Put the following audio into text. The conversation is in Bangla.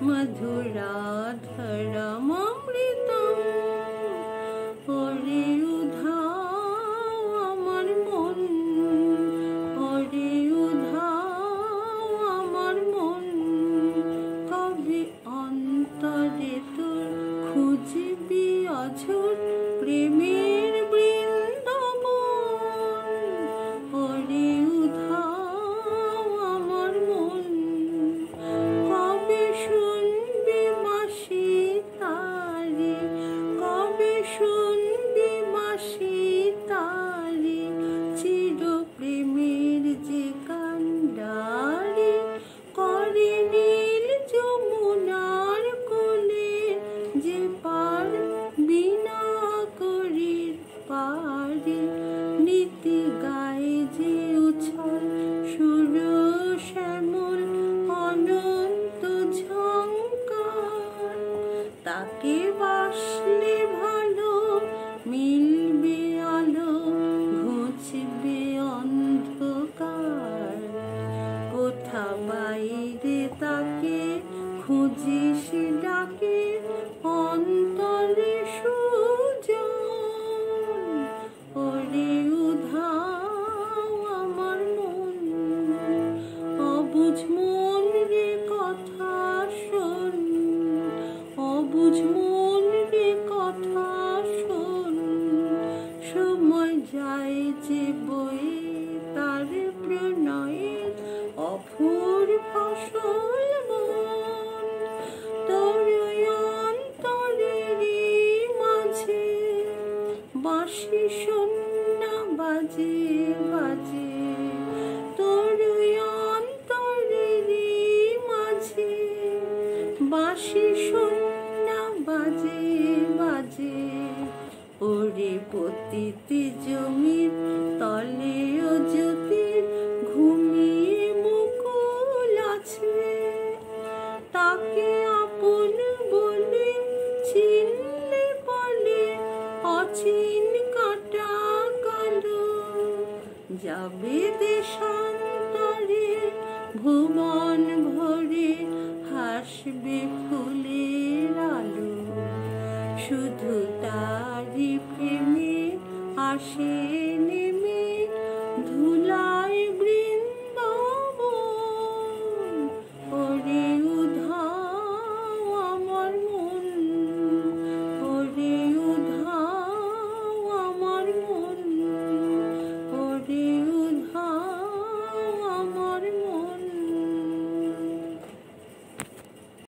মধুরাধরমৃতম। ওরে উধাও আমার মন, ওরে উধাও আমার মন, কবে অন্তরে তোর খুঁজবি অঝোর প্রেমের বৃন্দাবন। ওরে উধাও আমার মন, কবে শুনবি বাঁশি তারে, কবে শুনবি বাঁশি তারে, চির প্রেমের যে কান্ডারে করে নীল যমুনার কোলে, যে পার বিনা করির পারে, নীতি গায়ে যে উছল সুর শ্যামল অনন্ত ঝঙ্কার, তাকে বাসলে ভালো মিলবে আলো, ঘুচবে অন্ধকার। কোথা বাইরে তাকে খুঁজিস ডাকে অন্তরে সুজন। ওরে উধাও আমার মন, অবুঝ মন রে কথা শোন, অবুঝ মন রে কথা শোন। সময় যায় যে বয়ে তার প্রণয়ের অফুর ফসল বন, তোর অন্তরের মাঝে বাঁশি শোন না বাজে বাজে, তোর অন্তরের মাঝে বাঁশি শোন না বাজে বাজে। ওরে পতিতে জমির তলে ও জ্যোতির ঘুমিয়ে মুকুল আছে, তাকে আপন বলে চিনলে বলে অচিন কাটা কালো, যাবে দেশান্তরে ভুবন ভরে হাসবে ফুলের আলো। শুধু তারি প্রেমে আসে